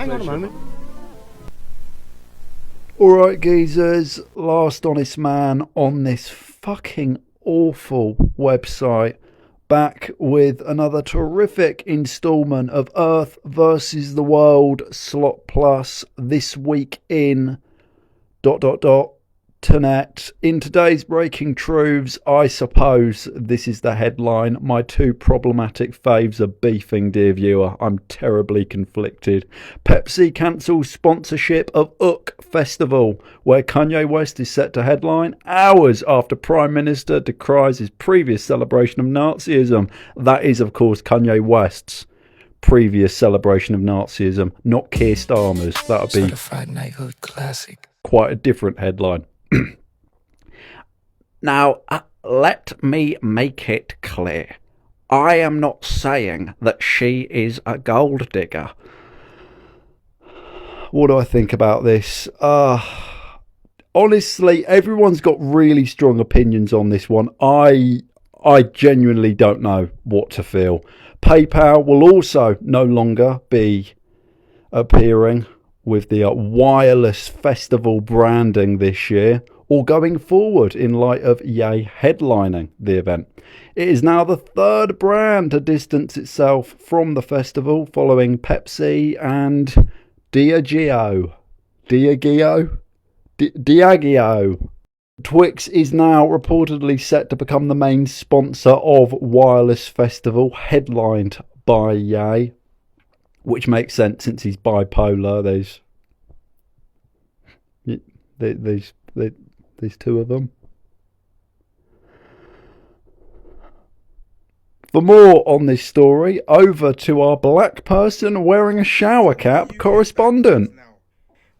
Hang on a moment. Alright geezers, last honest man on this fucking awful website, back with another terrific instalment of Earth versus the World Slop This Week In ... Ternet. In today's Breaking Truves, I suppose this is the headline. My two problematic faves are beefing, dear viewer. I'm terribly conflicted. Pepsi cancels sponsorship of UK Festival, where Kanye West is set to headline hours after Prime Minister decries his previous celebration of Nazism. That is, of course, Kanye West's previous celebration of Nazism, not Keir Starmer's. That would be Certified Knighthood Classic. Quite a different headline. Now, let me make it clear. I am not saying that she is a gold digger. What do I think about this? Honestly, everyone's got really strong opinions on this one. I genuinely don't know what to feel. PayPal will also no longer be appearing with the wireless festival branding this year, or going forward in light of Ye headlining the event. It is now the third brand to distance itself from the festival, following Pepsi and Diageo. Twix is now reportedly set to become the main sponsor of Wireless Festival, headlined by Ye, which makes sense since he's bipolar. There's two of them. For more on this story, over to our black person wearing a shower cap correspondent.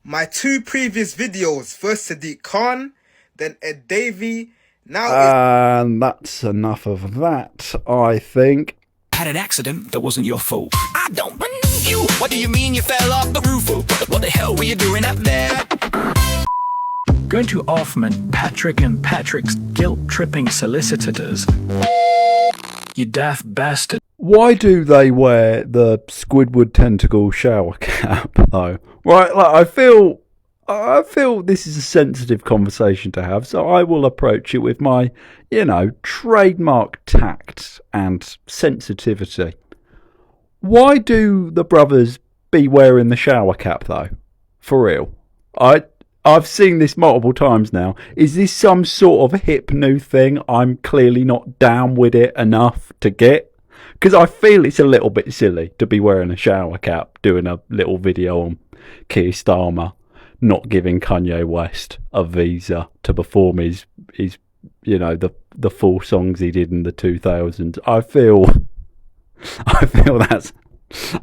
My two previous videos, first Sadiq Khan, then Ed Davey, now and that's enough of that, I think. Had an accident that wasn't your fault. I don't believe you. What do you mean you fell off the roof? What the hell were you doing up there? Going to Offman, Patrick and Patrick's guilt-tripping solicitors. You daft bastard. Why do they wear the Squidward tentacle shower cap, though? Right, like, I feel this is a sensitive conversation to have, so I will approach it with my, trademark tact and sensitivity. Why do the brothers be wearing the shower cap, though? For real. I've seen this multiple times now. Is this some sort of hip new thing I'm clearly not down with it enough to get? Because I feel it's a little bit silly to be wearing a shower cap, doing a little video on Keir Starmer not giving Kanye West a visa to perform his the full songs he did in the 2000s. I feel that's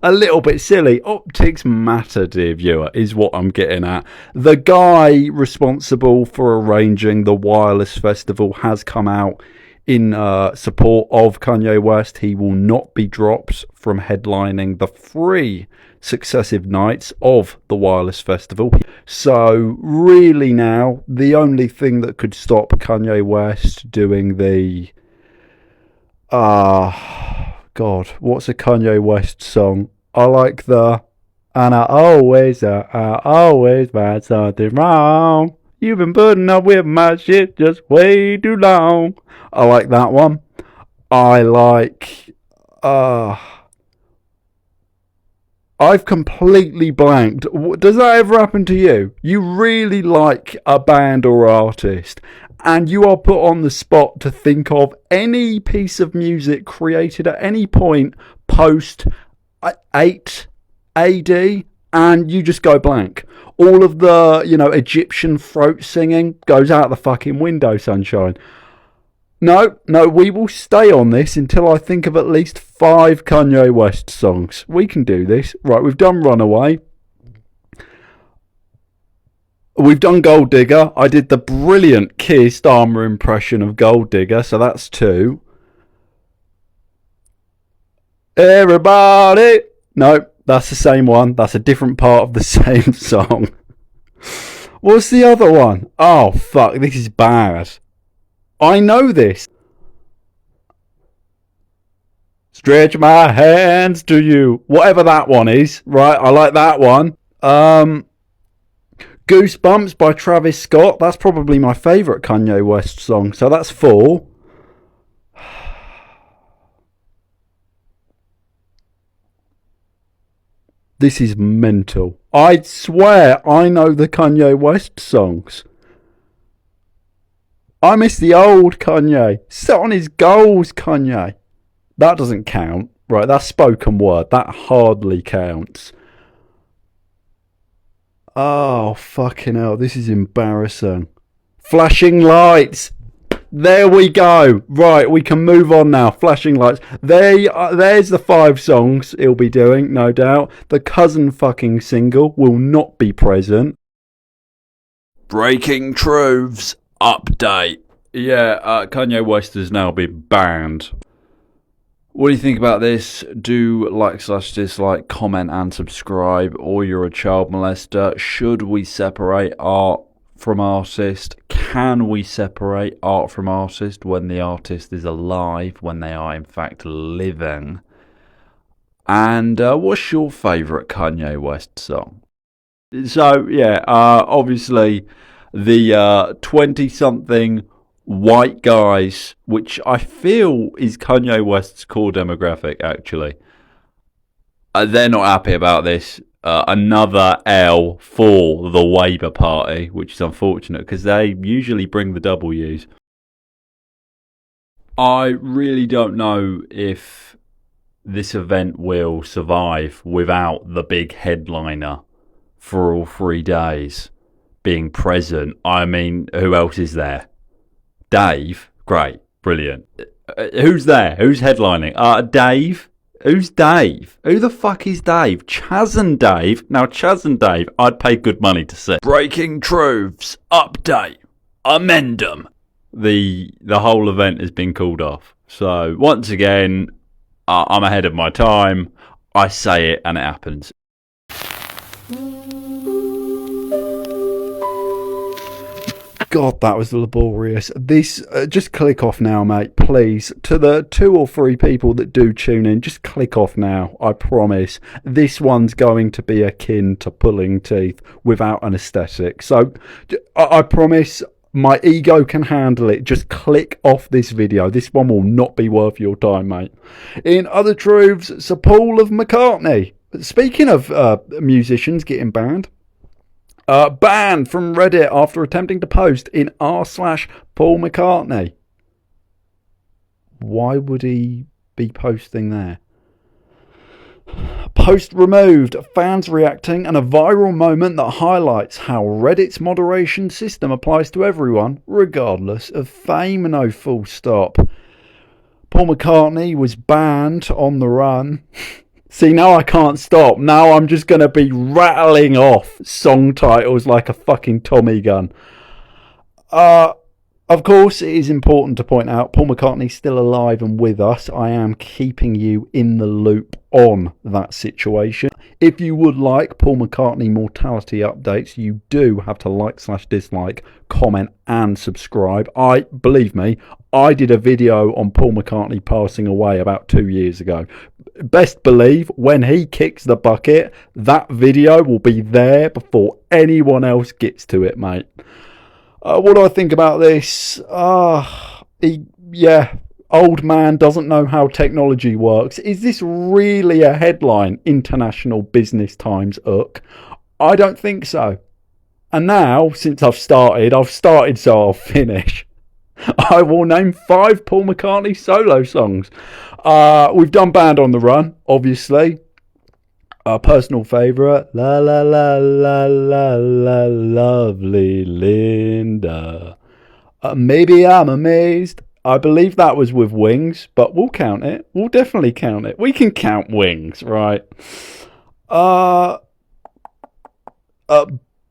a little bit silly. Optics matter, dear viewer, is what I'm getting at. The guy responsible for arranging the Wireless Festival has come out in support of Kanye West. He will not be dropped from headlining the 3 successive nights of the Wireless Festival. So really now, the only thing that could stop Kanye West doing the God, what's a Kanye West song? I like the and I always find something wrong. You've been putting up with my shit just way too long. I like that one. I like I've completely blanked. Does that ever happen to you? You really like a band or artist, and you are put on the spot to think of any piece of music created at any point post 8 AD, and you just go blank. All of the, Egyptian throat singing goes out the fucking window, sunshine. No, we will stay on this until I think of at least 5 Kanye West songs. We can do this. Right, we've done Runaway. We've done Gold Digger. I did the brilliant Keir Starmer impression of Gold Digger, so that's 2. Everybody. No, that's the same one. That's a different part of the same song. What's the other one? Oh, fuck, this is bad. I know this. Stretch my hands to you. Whatever that one is, right? I like that one. Goosebumps by Travis Scott. That's probably my favourite Kanye West song. So that's 4. This is mental. I swear I know the Kanye West songs. I miss the old Kanye. Set on his goals, Kanye. That doesn't count. Right, that's spoken word. That hardly counts. Oh, fucking hell. This is embarrassing. Flashing Lights. There we go. Right, we can move on now. Flashing Lights. There's the 5 songs he'll be doing, no doubt. The cousin fucking single will not be present. Breaking Truves update. Yeah, Kanye West has now been banned. What do you think about this? Do like/dislike, comment and subscribe, or you're a child molester. Should we separate art from artist? Can we separate art from artist when the artist is alive, when they are in fact living? And what's your favourite Kanye West song? So, yeah, obviously the 20-something white guys, which I feel is Kanye West's core demographic, actually. They're not happy about this. Another L for the Wabour party, which is unfortunate because they usually bring the W's. I really don't know if this event will survive without the big headliner for all 3 days being present. I mean, who else is there? Dave? Great. Brilliant. Who's there? Who's headlining? Dave? Who's Dave? Who the fuck is Dave? Chaz and Dave? Now, Chaz and Dave, I'd pay good money to see. Breaking Truves. Update. Amend 'em. The whole event has been called off. So, once again, I'm ahead of my time. I say it and it happens. God, that was laborious. This, just click off now, mate, please. To the 2 or 3 people that do tune in, just click off now, I promise. This one's going to be akin to pulling teeth without anaesthetic. So, I promise my ego can handle it. Just click off this video. This one will not be worth your time, mate. In other truths, Sir Paul of McCartney. Speaking of musicians getting banned. Banned from Reddit after attempting to post in r/Paul McCartney. Why would he be posting there? Post removed, fans reacting, and a viral moment that highlights how Reddit's moderation system applies to everyone, regardless of fame. No full stop. Paul McCartney was banned on the run. See, now I can't stop. Now I'm just going to be rattling off song titles like a fucking Tommy gun. Of course, it is important to point out Paul McCartney's still alive and with us. I am keeping you in the loop on that situation. If you would like Paul McCartney mortality updates, you do have to like/dislike, comment and subscribe. Believe me, I did a video on Paul McCartney passing away about 2 years ago. Best believe when he kicks the bucket, that video will be there before anyone else gets to it, mate. What do I think about this? Old man doesn't know how technology works. Is this really a headline? International Business Times I don't think so. And now, since I've started so I'll finish. I will name 5 Paul McCartney solo songs. We've done Band on the Run, obviously. A personal favourite. La la la la la la, lovely Linda. Maybe I'm amazed. I believe that was with Wings, but we'll count it. We'll definitely count it. We can count Wings, right?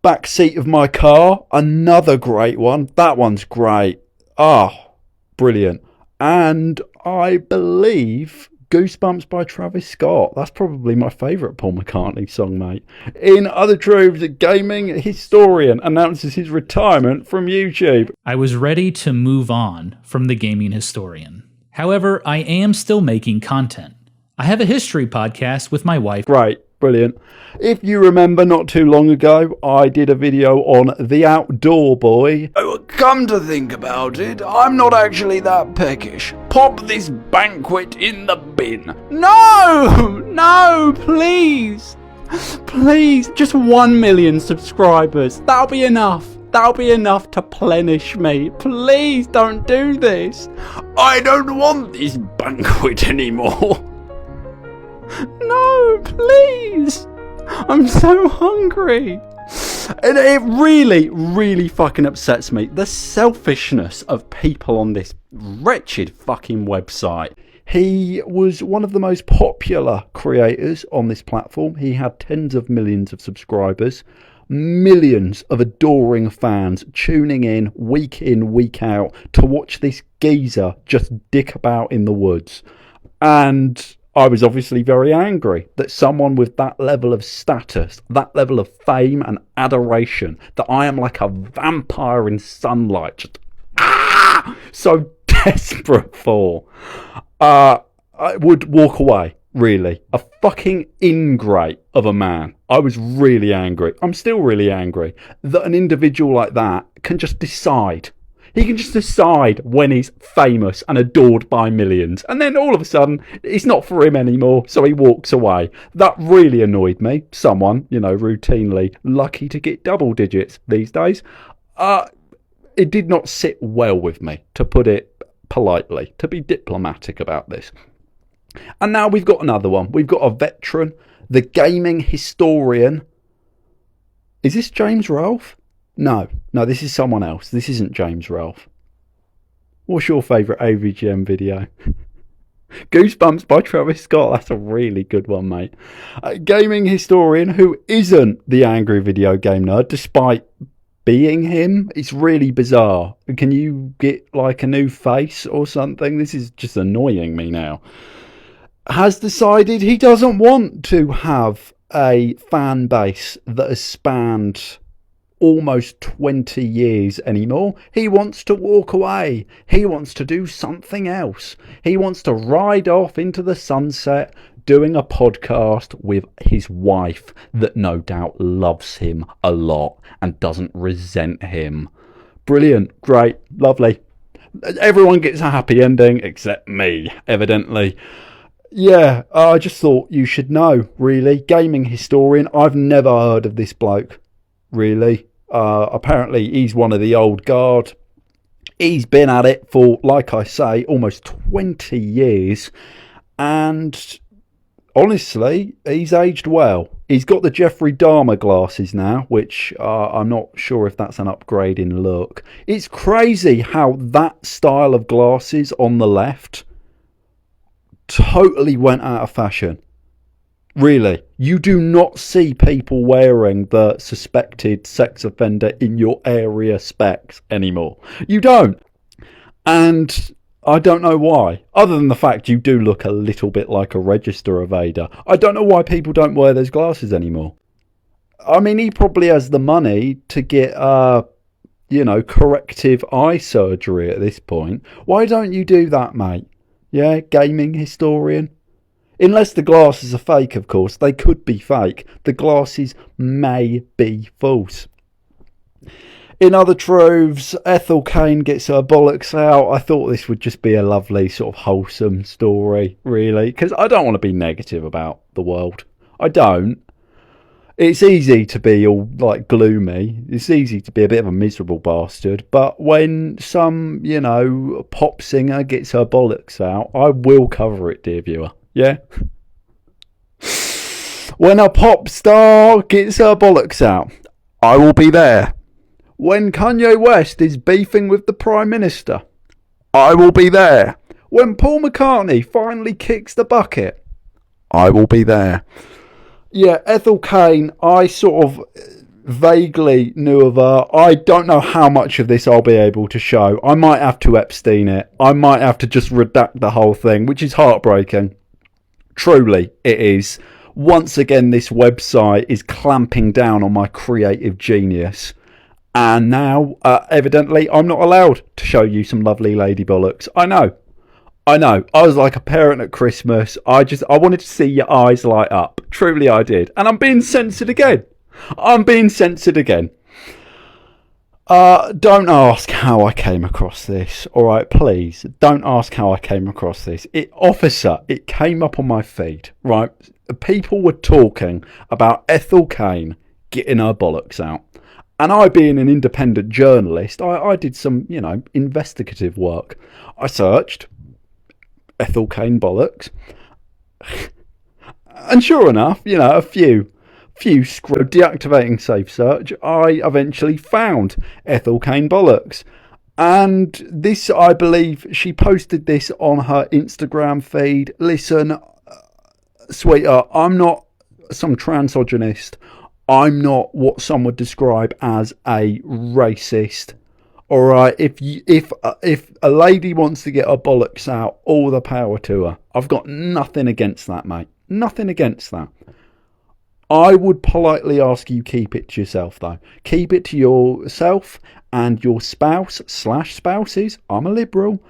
Backseat of My Car, another great one. That one's great. Brilliant. And I believe Goosebumps by Travis Scott. That's probably my favourite Paul McCartney song, mate. In other truths, a gaming historian announces his retirement from YouTube. I was ready to move on from the gaming historian. However, I am still making content. I have a history podcast with my wife. Great, brilliant. If you remember, not too long ago, I did a video on The Outdoor Boy. Oh, come to think about it, I'm not actually that peckish. Pop this banquet in the bin. No, please. Please, just 1 million subscribers. That'll be enough. That'll be enough to plenish me. Please don't do this. I don't want this banquet anymore. No, please. I'm so hungry. And it really, really fucking upsets me. The selfishness of people on this wretched fucking website. He was one of the most popular creators on this platform. He had tens of millions of subscribers. Millions of adoring fans tuning in, week out, to watch this geezer just dick about in the woods. And I was obviously very angry that someone with that level of status, that level of fame and adoration, that I am like a vampire in sunlight, just so desperate for, I would walk away, really. A fucking ingrate of a man. I was really angry. I'm still really angry that an individual like that can just decide. He can just decide when he's famous and adored by millions. And then all of a sudden, it's not for him anymore, so he walks away. That really annoyed me. Someone, routinely lucky to get double digits these days. It did not sit well with me, to put it politely, to be diplomatic about this. And now we've got another one. We've got a veteran, the gaming historian. Is this James Ralph? No, this is someone else. This isn't James Ralph. What's your favourite AVGM video? Goosebumps by Travis Scott. That's a really good one, mate. Gaming historian who isn't the angry video game nerd, despite being him. It's really bizarre. Can you get like a new face or something? This is just annoying me now. Has decided he doesn't want to have a fan base that has spanned almost 20 years anymore. He wants to walk away. He wants to do something else. He wants to ride off into the sunset doing a podcast with his wife that no doubt loves him a lot and doesn't resent him. Brilliant, great, lovely. Everyone gets a happy ending except me, evidently. Yeah, I just thought you should know, really. Gaming historian, I've never heard of this bloke, really. Apparently he's one of the old guard. He's been at it for, like I say, almost 20 years. And honestly, he's aged well. He's got the Jeffrey Dahmer glasses now, which I'm not sure if that's an upgrade in look. It's crazy how that style of glasses on the left totally went out of fashion. Really, you do not see people wearing the suspected sex offender in your area specs anymore. You don't. And I don't know why. Other than the fact you do look a little bit like a register evader. I don't know why people don't wear those glasses anymore. I mean, he probably has the money to get, corrective eye surgery at this point. Why don't you do that, mate? Yeah, gaming historian. Unless the glasses are fake, of course. They could be fake. The glasses may be false. In other truths, Ethel Cain gets her bollocks out. I thought this would just be a lovely sort of wholesome story, really. Because I don't want to be negative about the world. I don't. It's easy to be all like gloomy. It's easy to be a bit of a miserable bastard. But when some, pop singer gets her bollocks out, I will cover it, dear viewer. Yeah? When a pop star gets her bollocks out, I will be there. When Kanye West is beefing with the Prime Minister, I will be there. When Paul McCartney finally kicks the bucket, I will be there. Yeah, Ethel Cain, I sort of vaguely knew of her. I don't know how much of this I'll be able to show. I might have to Epstein it. I might have to just redact the whole thing, which is heartbreaking. Truly, it is. Once again, this website is clamping down on my creative genius. And now, evidently, I'm not allowed to show you some lovely lady bollocks. I know. I know. I was like a parent at Christmas. I wanted to see your eyes light up. Truly, I did. And I'm being censored again. Don't ask how I came across this. All right, please. Don't ask how I came across this. It came up on my feed, right? People were talking about Ethel Cain getting her bollocks out. And I, being an independent journalist, I did some, investigative work. I searched Ethel Cain bollocks. And sure enough, a few deactivating safe search, I eventually found Ethel Cain bollocks. And this, I believe, she posted this on her Instagram feed. Listen, sweetheart, I'm not some transogynist. I'm not what some would describe as a racist. All right, if a lady wants to get her bollocks out, all the power to her. I've got nothing against that, mate. Nothing against that. I would politely ask you keep it to yourself, though. Keep it to yourself and your spouse/spouses. I'm a liberal.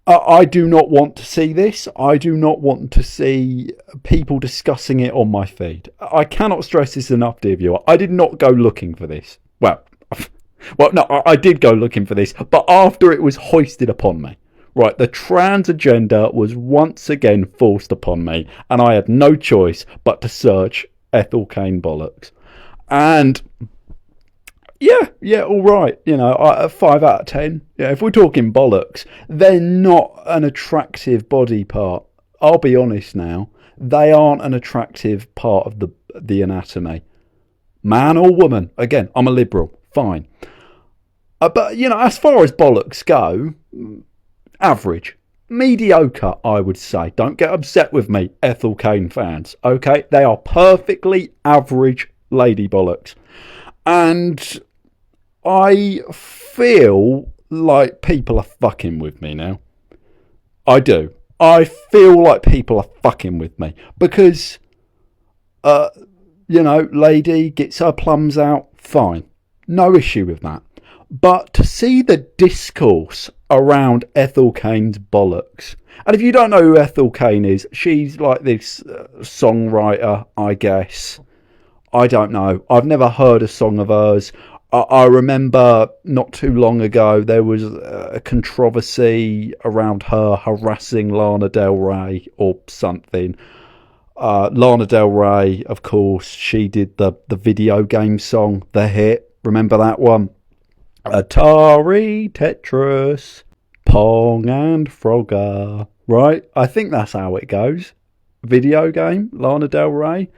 I do not want to see this. I do not want to see people discussing it on my feed. I cannot stress this enough, dear viewer. I did not go looking for this. Well, no, I did go looking for this, but after it was hoisted upon me. Right, the trans agenda was once again forced upon me, and I had no choice but to search Ethel Cain bollocks. And yeah, all right. 5 out of 10. Yeah, if we're talking bollocks, they're not an attractive body part. I'll be honest now. They aren't an attractive part of the anatomy. Man or woman. Again, I'm a liberal. Fine. But, as far as bollocks go, average. Mediocre, I would say. Don't get upset with me, Ethel Cain fans. Okay? They are perfectly average lady bollocks. And I feel like people are fucking with me now. I do. I feel like people are fucking with me. Because, lady gets her plums out, fine. No issue with that. But to see the discourse around Ethel Cain's bollocks. And if you don't know who Ethel Cain is, she's like this songwriter, I guess. I don't know. I've never heard a song of hers. I remember not too long ago there was a controversy around her harassing Lana Del Rey or something. Lana Del Rey, of course, she did the video game song, the hit. Remember that one? Atari, Tetris, Pong and Frogger. Right? I think that's how it goes. Video game, Lana Del Rey.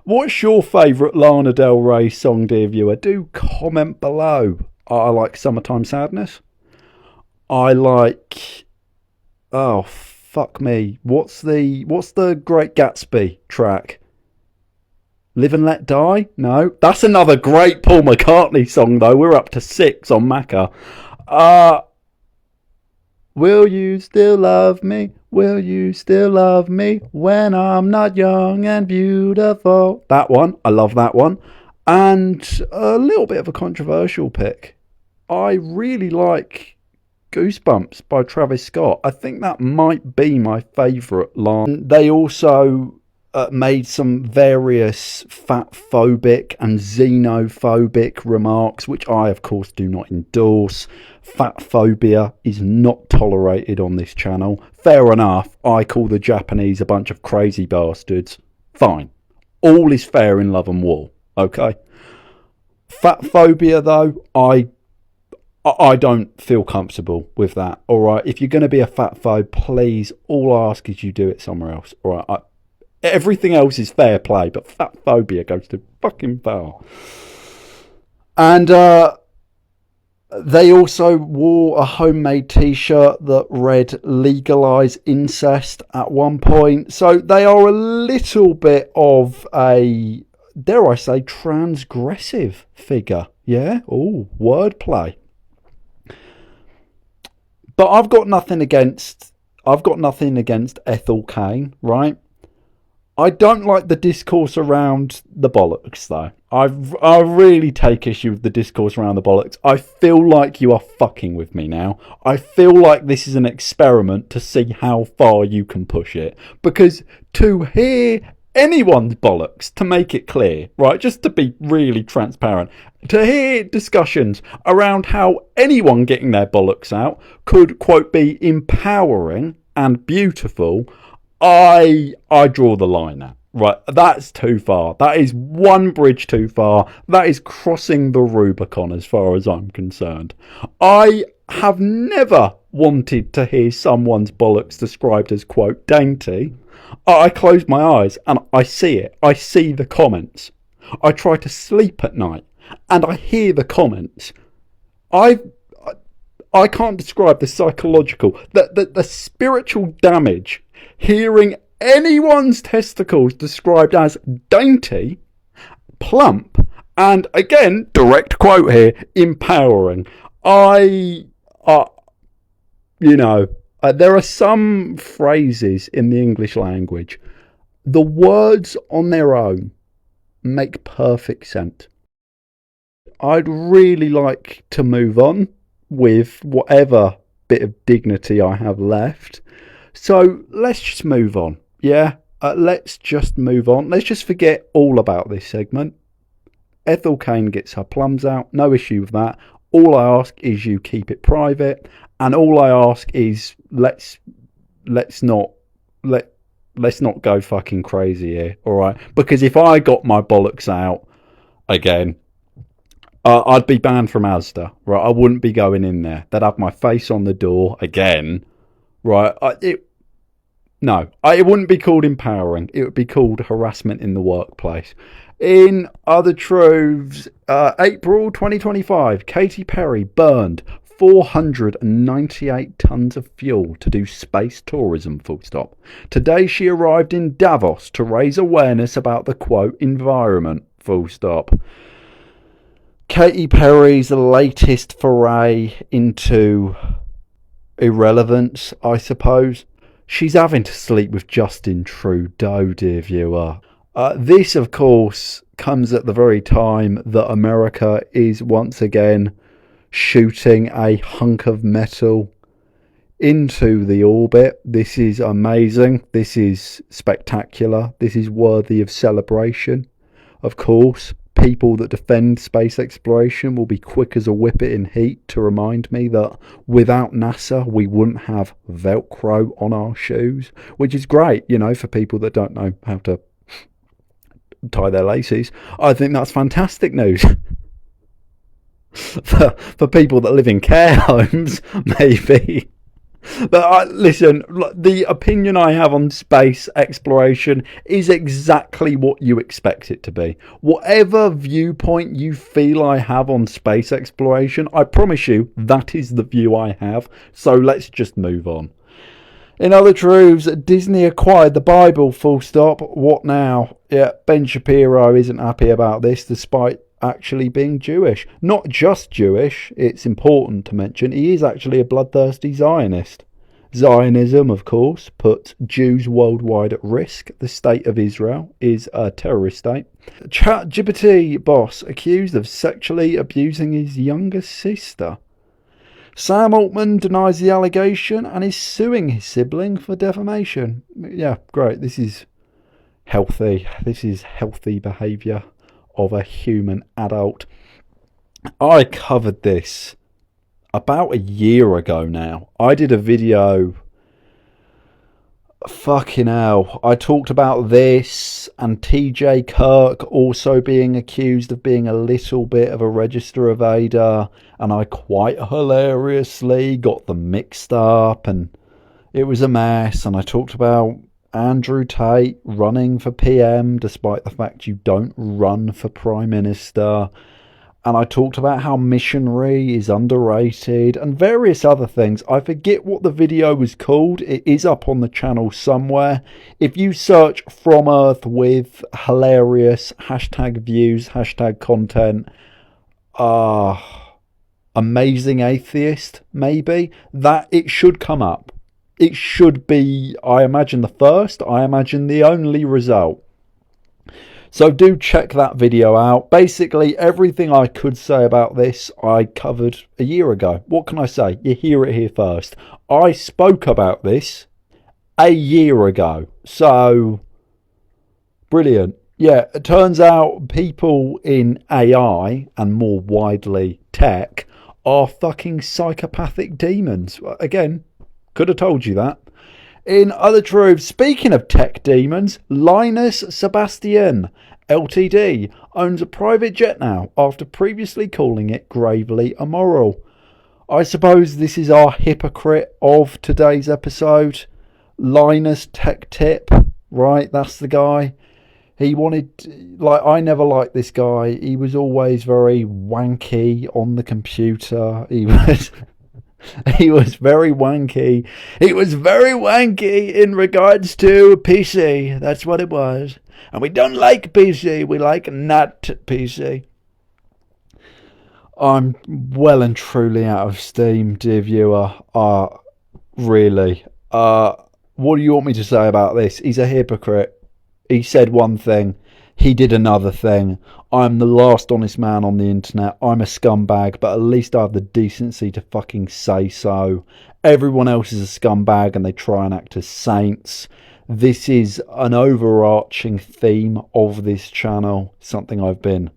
What's your favourite Lana Del Rey song, dear viewer? Do comment below. I like Summertime Sadness. I like... Oh, fuck me. What's the Great Gatsby track? Live and Let Die? No. That's another great Paul McCartney song, though. We're up to 6 on Macca. Will you still love me? Will you still love me when I'm not young and beautiful? That one. I love that one. And a little bit of a controversial pick. I really like Goosebumps by Travis Scott. I think that might be my favourite line. They also made some various fat-phobic and xenophobic remarks, which I, of course, do not endorse. Fat phobia is not tolerated on this channel. Fair enough, I call the Japanese a bunch of crazy bastards. Fine. All is fair in love and war, okay? Fat phobia, though, I don't feel comfortable with that, alright? If you're going to be a fat phobe, please, all I ask is you do it somewhere else, alright? Everything else is fair play, but fat phobia goes too fucking far. And they also wore a homemade t-shirt that read "Legalise Incest" at one point. So they are a little bit of a, dare I say, transgressive figure. Yeah? Oh, wordplay. But I've got nothing against Ethel Cain, right? I don't like the discourse around the bollocks, though. I really take issue with the discourse around the bollocks. I feel like you are fucking with me now. I feel like this is an experiment to see how far you can push it. Because to hear anyone's bollocks, to make it clear, right, just to be really transparent, to hear discussions around how anyone getting their bollocks out could, quote, be empowering and beautiful, I draw the line at. Right, that's too far. That is one bridge too far. That is crossing the Rubicon as far as I'm concerned. I have never wanted to hear someone's bollocks described as, quote, dainty. I close my eyes and I see it. I see the comments. I try to sleep at night and I hear the comments. I can't describe the psychological, the spiritual damage hearing anyone's testicles described as dainty, plump, and again, direct quote here, empowering. There are some phrases in the English language, the words on their own make perfect sense. I'd really like to move on with whatever bit of dignity I have left. So let's just move on. Yeah, let's just move on. Let's just forget all about this segment. Ethel Cain gets her plums out. No issue with that. All I ask is you keep it private. And all I ask is let's not go fucking crazy here. All right. Because if I got my bollocks out again, I'd be banned from Asda. Right. I wouldn't be going in there. They'd have my face on the door again. Right. It wouldn't be called empowering. It would be called harassment in the workplace. In other truths, April 2025, Katy Perry burned 498 tons of fuel to do space tourism, full stop. Today she arrived in Davos to raise awareness about the, quote, environment, full stop. Katy Perry's latest foray into irrelevance, I suppose. She's having to sleep with Justin Trudeau, dear viewer. This, of course, comes at the very time that America is once again shooting a hunk of metal into the orbit. This is amazing. This is spectacular. This is worthy of celebration. Of course, people that defend space exploration will be quick as a whippet in heat to remind me that without NASA we wouldn't have Velcro on our shoes, which is great, for people that don't know how to tie their laces. I think that's fantastic news. for people that live in care homes, maybe. But listen, the opinion I have on space exploration is exactly what you expect it to be. Whatever viewpoint you feel I have on space exploration, I promise you that is the view I have. So let's just move on. In other truths, Disney acquired the Bible, full stop. What now? Yeah, Ben Shapiro isn't happy about this despite actually being Jewish. Not just Jewish, it's important to mention, he is actually a bloodthirsty Zionist. Zionism, of course, puts Jews worldwide at risk. The state of Israel is a terrorist state. ChatGPT boss accused of sexually abusing his younger sister. Sam Altman denies the allegation and is suing his sibling for defamation. Yeah, great. This is healthy. This is healthy behaviour of a human adult. I covered this about a year ago now. I did a video. Fucking hell. I talked about this and TJ Kirk also being accused of being a little bit of a register evader, and I quite hilariously got them mixed up and it was a mess. And I talked about Andrew Tate running for PM despite the fact you don't run for Prime Minister. And I talked about how missionary is underrated and various other things. I forget what the video was called. It is up on the channel somewhere. If you search From Earth with hilarious #views, #content, amazing atheist, maybe, that it should come up. it should be, I imagine, the first, I imagine the only result. So do check that video out. Basically, everything I could say about this, I covered a year ago. What can I say? You hear it here first. I spoke about this a year ago. So, brilliant. Yeah, it turns out people in AI, and more widely tech, are fucking psychopathic demons. Again, could have told you that. In other truths, speaking of tech demons, Linus Sebastian, LTD, owns a private jet now after previously calling it gravely immoral. I suppose this is our hypocrite of today's episode. Linus Tech Tip, right? That's the guy. He wanted, like, I never liked this guy. He was always very wanky on the computer. He was very wanky. He was very wanky in regards to PC. That's what it was. And we don't like PC. We like not PC. I'm well and truly out of steam, dear viewer. Really. What do you want me to say about this? He's a hypocrite. He said one thing, he did another thing. I'm the last honest man on the internet. I'm a scumbag, but at least I have the decency to fucking say so. Everyone else is a scumbag and they try and act as saints. This is an overarching theme of this channel. Something I've been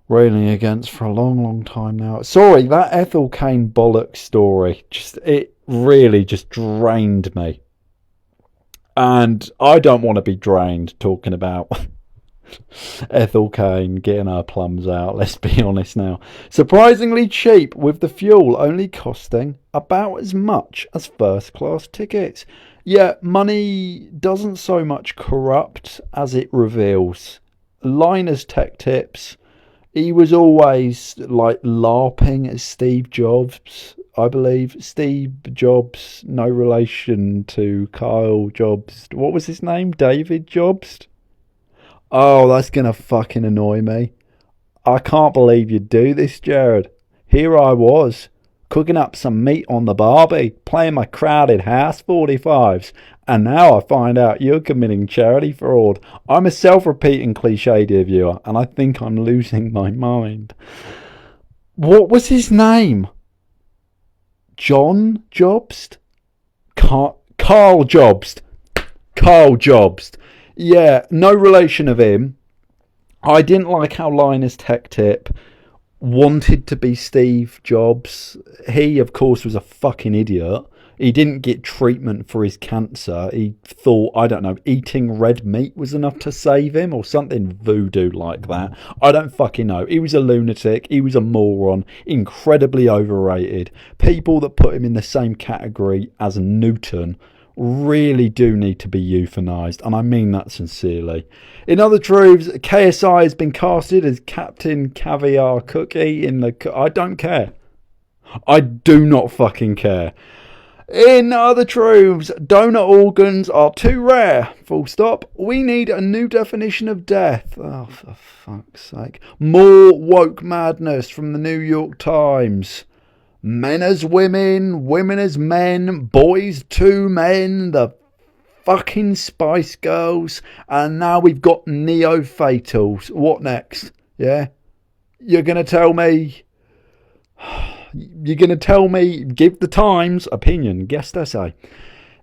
railing against for a long, long time now. Sorry, that Ethel Cain bollocks story, it really just drained me. And I don't want to be drained talking about Ethel Cain getting her plums out, let's be honest now. Surprisingly cheap, with the fuel only costing about as much as first class tickets. Yeah, money doesn't so much corrupt as it reveals. Linus Tech Tips, he was always like LARPing as Steve Jobs, I believe. Steve Jobs, no relation to Kyle Jobs. What was his name? David Jobs? Oh, that's going to fucking annoy me. I can't believe you do this, Jared. Here I was, cooking up some meat on the barbie, playing my crowded house 45s, and now I find out you're committing charity fraud. I'm a self-repeating cliche, dear viewer, and I think I'm losing my mind. What was his name? John Jobst? Carl Jobst. Carl Jobst. Yeah, no relation of him. I didn't like how Linus Tech Tip wanted to be Steve Jobs. He, of course, was a fucking idiot. He didn't get treatment for his cancer. He thought, I don't know, eating red meat was enough to save him or something voodoo like that. I don't fucking know. He was a lunatic. He was a moron. Incredibly overrated. People that put him in the same category as Newton really do need to be euthanized, and I mean that sincerely. In other truths, KSI has been casted as Captain Caviar Cookie in the... I don't care. I do not fucking care. In other truths, donor organs are too rare. Full stop. We need a new definition of death. Oh, for fuck's sake. More woke madness from the New York Times. Men as women, women as men, boys to men, the fucking Spice Girls, and now we've got neo-fatals. What next? Yeah? You're going to tell me... You're going to tell me, give the Times opinion, guest essay.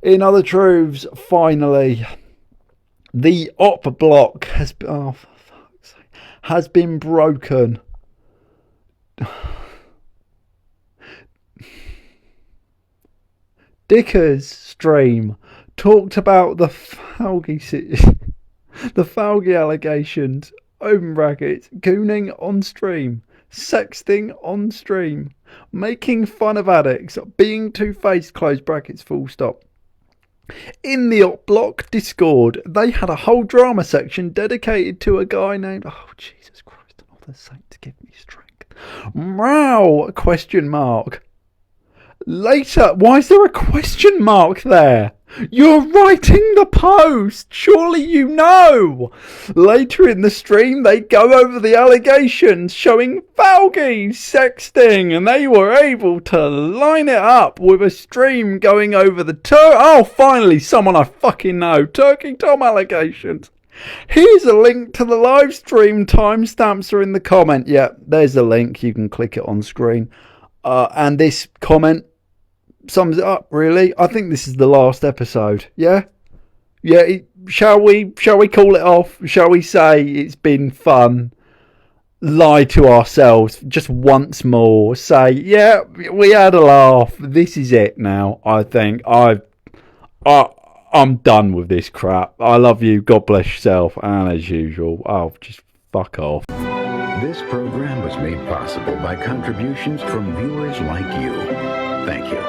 In other truths, finally, the op block has been, oh, for fuck's sake, has been broken. Dicker's stream talked about the Falgi the Falgi allegations, open brackets, gooning on stream, sexting on stream, making fun of addicts, being two-faced, close brackets, full stop. In the op block Discord, they had a whole drama section dedicated to a guy named, oh Jesus Christ, all the saints give me strength. Meow, question mark. Later, why is there a question mark there? You're writing the post! Surely you know! Later in the stream, they go over the allegations showing Falgy sexting, and they were able to line it up with a stream going over the oh, finally, someone I fucking know. Turkey Tom allegations. Here's a link to the live stream. Timestamps are in the comment. Yeah, there's a link. You can click it on screen. And this comment sums it up, really. I think this is the last episode. Yeah? Shall we call it off? Shall we say it's been fun? Lie to ourselves just once more. Say, yeah, we had a laugh. This is it now, I think. I'm done with this crap. I love you. God bless yourself. And as usual, I'll just fuck off. This program was made possible by contributions from viewers like you. Thank you.